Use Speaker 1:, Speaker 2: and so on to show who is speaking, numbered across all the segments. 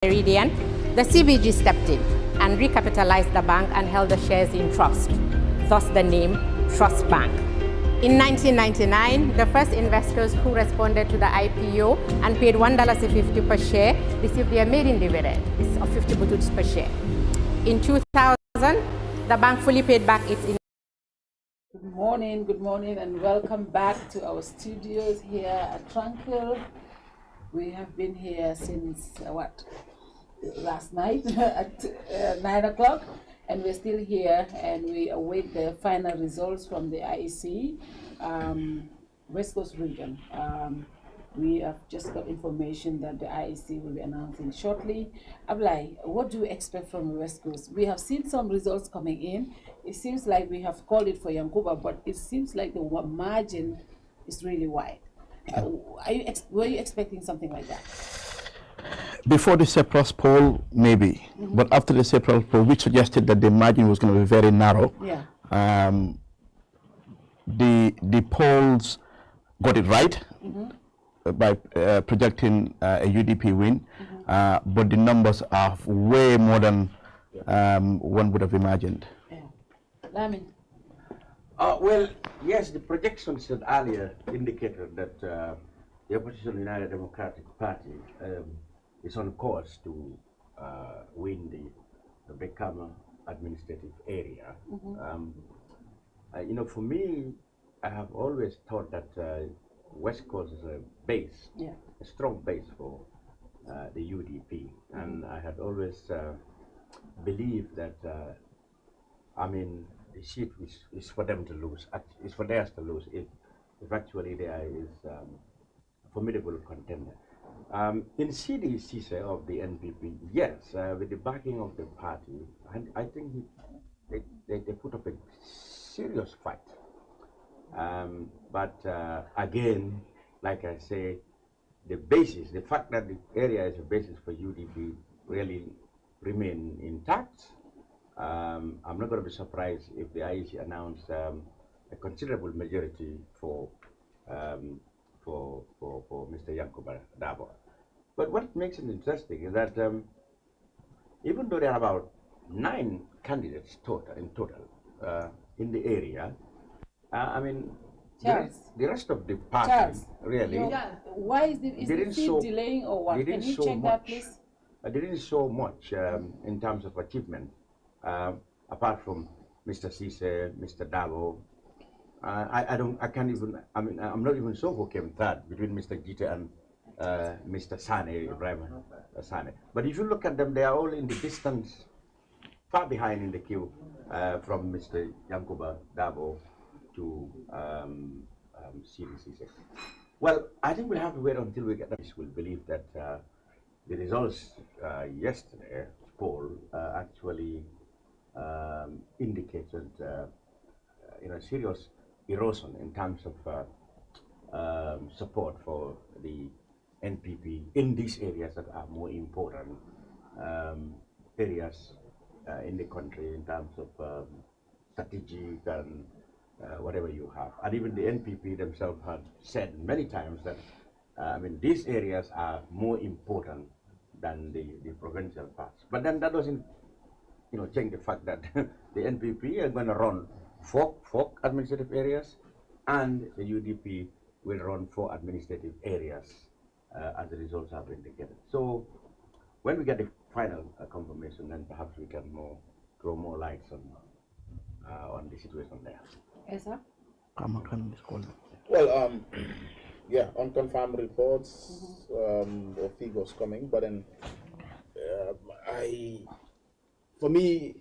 Speaker 1: Meridian, the CBG stepped in and recapitalized the bank and held the shares in trust, thus the name Trust Bank. In 1999, the first investors who responded to the IPO and paid $1.50 per share received their maiden dividend of 50 bututs per share. In 2000, the bank fully paid back its
Speaker 2: Good morning, and welcome back to our studios here at Tranquil. We have been here since last night at 9 o'clock, and we're still here, and we await the final results from the IEC West Coast region. We have just got information that the IEC will be announcing shortly. Ablai, what do you expect from the West Coast? We have seen some results coming in. It seems like we have called it for Yankuba, but it seems like the margin is really wide. Were you expecting something like that?
Speaker 3: Before the Cyprus poll, maybe, but after the Cyprus poll, which suggested that the margin was going to be very narrow, the polls got it right by projecting a UDP win, but the numbers are way more than one would have imagined.
Speaker 2: Lamin.
Speaker 4: Well, yes, the projections that earlier indicated that the opposition United Democratic Party is on course to win the Bekama administrative area. You know, for me, I have always thought that West Coast is a base, a strong base for the UDP, and I had always believed that, I mean, the seat is for them to lose. It's for theirs to lose if actually there is a formidable contender. In CDC of the NPP, yes, with the backing of the party, I think they put up a serious fight. But again, like I say, the basis, the fact that the area is a basis for UDP really remain intact. I'm not going to be surprised if the IEC announced a considerable majority for Mr. Yankuba Dabo. But what makes it interesting is that even though there are about 9 candidates in total in the area, I mean, the rest of the party really.
Speaker 2: Why is the seat delaying or what? Can you check that, please?
Speaker 4: They didn't show much in terms of achievement, apart from Mr. Cisse, Mr. Dabo. I can't even, I mean, I'm not even sure who came third between Mr. Gita and Mr. Sane, Ibrahim Sane. But if you look at them, they are all in the distance, far behind in the queue from Mr. Yankuba Dabo to CDC. Well, I think we'll have to wait until we get this. We'll believe that the results yesterday poll actually indicated serious erosion in terms of support for the NPP in these areas that are more important areas in the country in terms of strategic and whatever you have. And even the NPP themselves had said many times that I mean, these areas are more important than the provincial parts. But then that doesn't change the fact that the NPP are going to run 4 administrative areas, and the UDP will run 4 administrative areas as the results have indicated. So when we get the final confirmation, then perhaps we can throw more lights on the situation there.
Speaker 2: Yes, sir.
Speaker 5: Well, yeah, unconfirmed reports or figures coming, but then for me,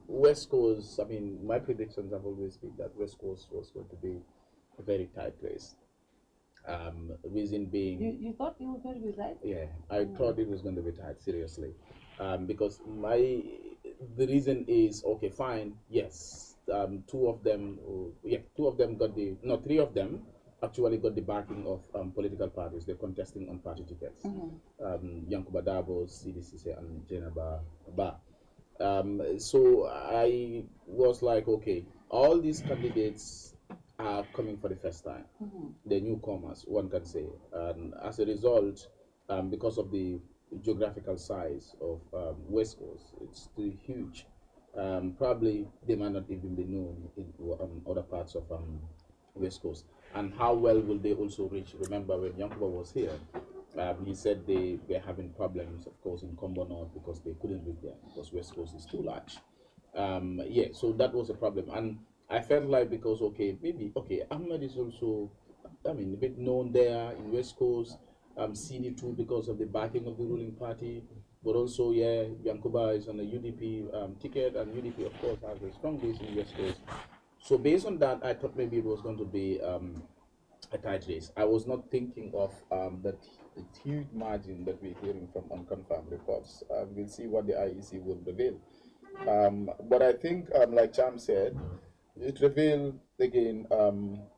Speaker 5: West Coast, I mean, my predictions have always been that West Coast was going to be a very tight place. Reason being...
Speaker 2: You thought it was going to be tight?
Speaker 5: Yeah, I thought it was going to be tight, seriously. Because the reason is, okay, fine, yes, 2 of them got three of them actually got the backing of political parties. They're contesting on party tickets. Yankuba Dabo, CDC, and Jenaba Ba. So I was like, okay, all these candidates are coming for the first time. They're newcomers, one can say. And as a result, because of the geographical size of West Coast. It's still huge. Probably they might not even be known in other parts of West Coast. And how well will they also reach? Remember when Yankuba was here, he said they were having problems, of course, in Combo North because they couldn't reach there because West Coast is too large. Yeah, so that was a problem. And I felt like because, okay, maybe, okay, Ahmed is also, I mean, a bit known there in West Coast, CD2 because of the backing of the ruling party, but also, yeah, Yankuba is on a UDP ticket, and UDP, of course, has a strong base in West Coast. So based on that, I thought maybe it was going to be a tight race. I was not thinking of that huge margin that we're hearing from unconfirmed reports. We'll see what the IEC will reveal. But I think, like Cham said, it revealed again,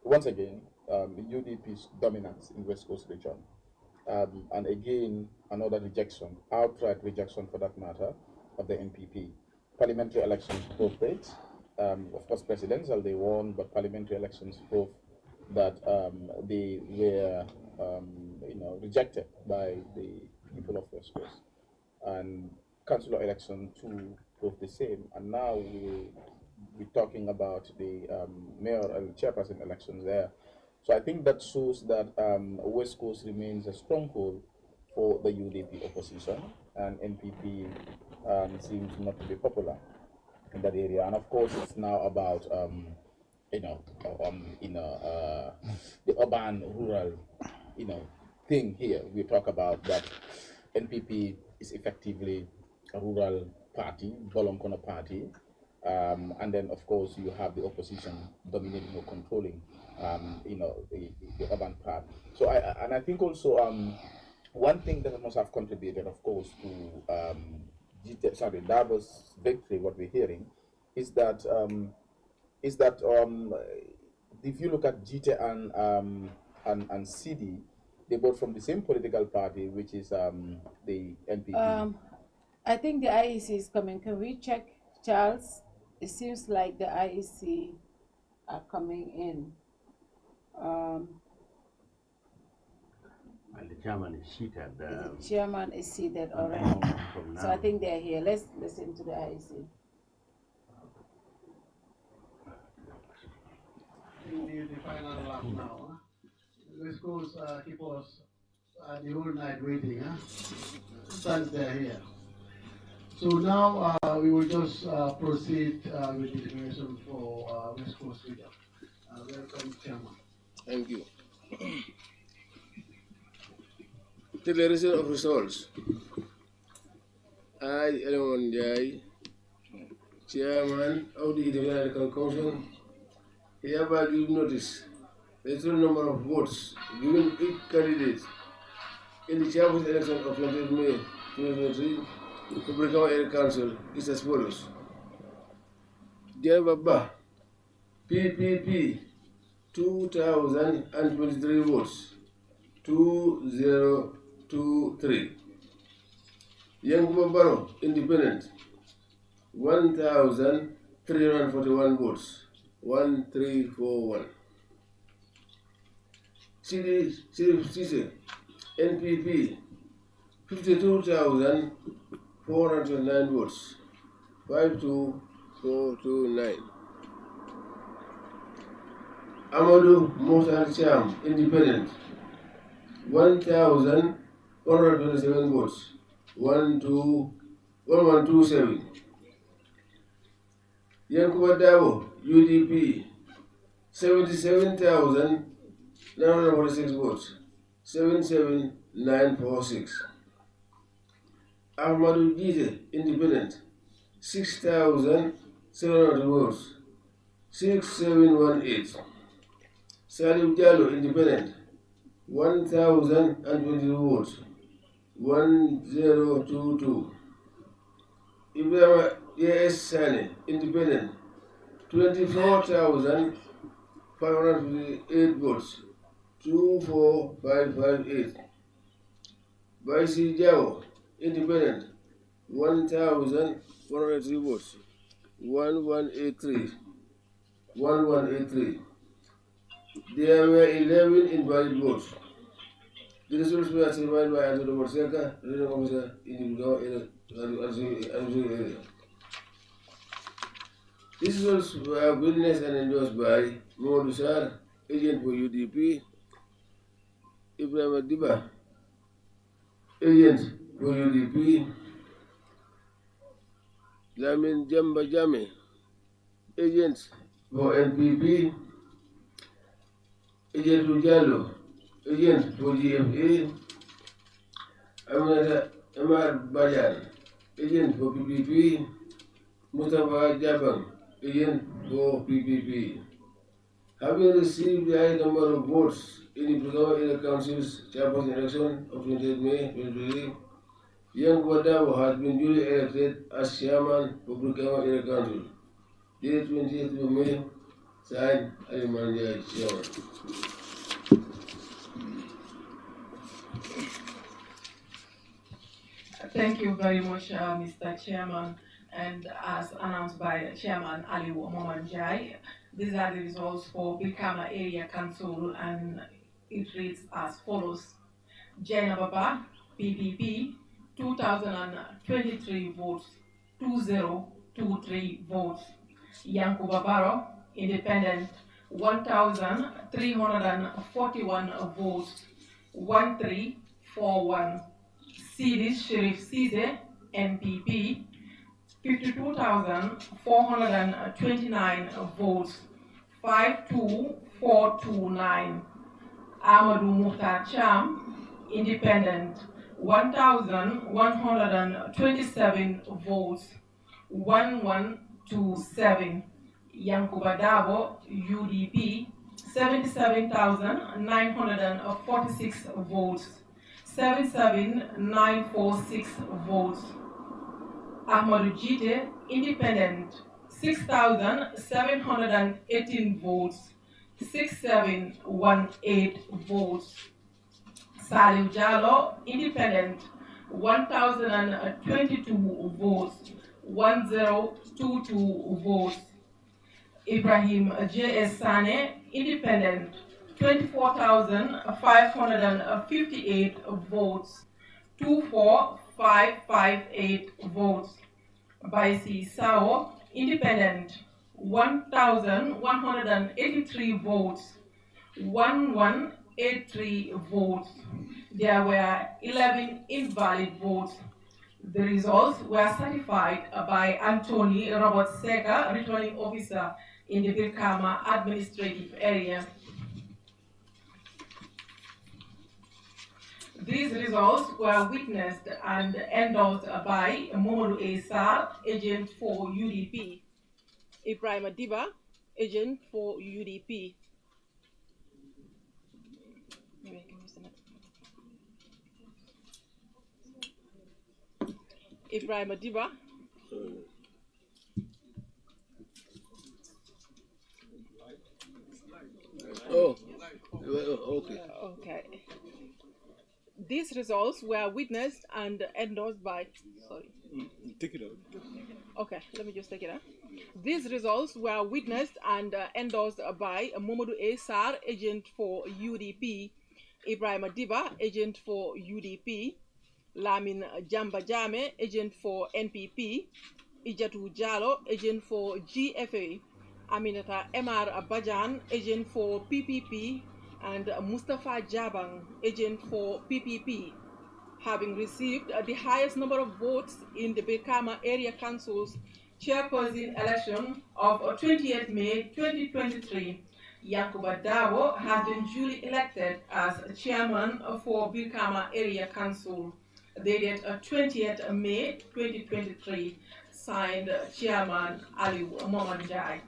Speaker 5: once again, UDP's dominance in West Coast region. And again, another rejection, outright rejection for that matter, of the NPP. Parliamentary elections both dates. Of course, presidential they won, but parliamentary elections proved that they were, rejected by the people of West Coast. And councillor election too proved the same. And now we're talking about the mayor and chairperson elections there. So I think that shows that West Coast remains a stronghold for the UDP opposition, and NPP seems not to be popular in that area. And of course, it's now about the urban rural thing here. We talk about that NPP is effectively a rural party, Bolonkono party, and then of course you have the opposition dominating or controlling the urban part. So I think also one thing that must have contributed, of course, to Darbo's victory, what we're hearing, is that if you look at GT and CD, they both from the same political party, which is the NPP.
Speaker 2: I think the IEC is coming. Can we check, Charles? It seems like the IEC are coming in.
Speaker 4: And the chairman is seated.
Speaker 2: The chairman is seated already. So I think they're here. Let's listen to the IEC.
Speaker 6: In the final lap now. West Coast keep us the whole night waiting. Since they're here. So now we will just proceed with the declaration for West Coast region. Welcome, Chairman.
Speaker 7: Thank you. Declaration of results. I, Elephant Jai, Chairman of the Electoral Council, hereby give notice the total number of votes given each candidate in the chairman's election of 20th May 2023 to Brikama Area Council is as follows. Baba, PPP, 2,023 votes, 2023. Yankuba Barrow, Independent, 1,341 votes, 1341. City, NPP, 52,409 votes, 52429. Amadou Mokhtar Cham, Independent, 1,127 votes, 1127. Yankuba Dabo, UDP, 77,946 votes, 77946. Ahmadu Jite, Independent, 6,700 votes, 6718. Salim Jallo, Independent, 1,022 votes, 1022. Ibrahim A.S. Sane, Independent, 24,558 votes, 24558. Baisi Jao, Independent, 1,103 votes, 1183. There were 11 invalid votes. The results were certified by Antonio Morseca, returning officer in the area. These results were witnessed and endorsed by Mohamed Sar, agent for UDP, Ibrahim Diba, agent for UDP, Lamin Jamba Jame, agent for NPP, agent Ujalo, agent for GFA, Aminata Amar Bayan, agent for PPP, Mustafa Jabang, agent for PPP. Having received the high number of votes in the Brigade Area Council's chairperson election of 28 May 2023, Young Wadabo has been duly elected as chairman of Brigade Area Council. Dated 28th May, signed Ali Manja, chairman.
Speaker 8: Thank you very much, Mr. Chairman. And as announced by Chairman Ali Momanjai, these are the results for Brikama Area Council, and it reads as follows. Jaina Baba, PPP, 2,023 votes, 2023 votes. Yankuba Baro, Independent, 1,341 votes, 1341. Sidis Sharif Size, NPP, 52,429 votes, 52429. Amadou Mukhtar Cham, Independent, 1,127 votes, 1127. Yankuba Dabo, UDP, 77,946 votes, 77946 votes. Ahmadou Jite, Independent, 6,718 votes, 6718 votes. Salim Jallo, Independent, 1,022 votes, 1022 votes. Ibrahim J.S. Sane, Independent, 24,558 votes, 24558 votes. Baisi Sao, Independent, 1,183 votes, 1183 votes. There were 11 invalid votes. The results were certified by Anthony Robert Sega, returning officer in the Birkama administrative area. These results were witnessed and endorsed by Momodu Esar, agent for UDP, Ibrahim Adiba, agent for UDP. Ibrahim Adiba.
Speaker 7: Oh, okay.
Speaker 8: Okay. These results were witnessed and endorsed by, sorry.
Speaker 9: Take it out.
Speaker 8: Okay, let me just take it out. These results were witnessed and endorsed by Momodu Esar, agent for UDP, Ibrahim Adiba, agent for UDP, Lamin Jamba Jame, agent for NPP, Ijatu Jalo, agent for GFA, Aminata Emar Abajan, agent for PPP, and Mustafa Jabang, agent for PPP, having received the highest number of votes in the Birkama Area Council's chairperson election of 28 May 2023. Yankuba Dawo has been duly elected as chairman for Birkama Area Council, dated 20th May 2023, signed Chairman Ali Momanjai.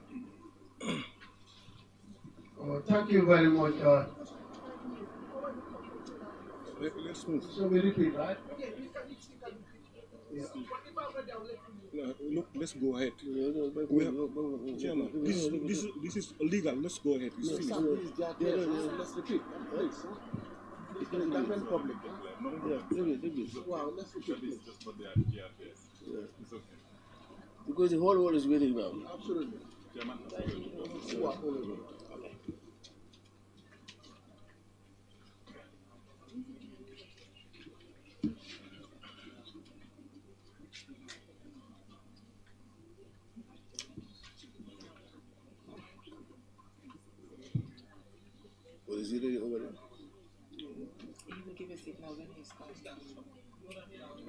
Speaker 6: Thank you very much.
Speaker 9: Let's move.
Speaker 6: So we repeat, right? Yeah.
Speaker 9: Look, let's go ahead. Chairman, this is illegal. Let's go ahead. It's finished.
Speaker 7: Let's repeat. It's the government public. Wow, let's repeat.
Speaker 9: It's just for the It's okay.
Speaker 7: Because the whole world is waiting now.
Speaker 6: Absolutely.
Speaker 9: Chairman.
Speaker 7: he ready over there?
Speaker 8: He will give a signal when he's coming.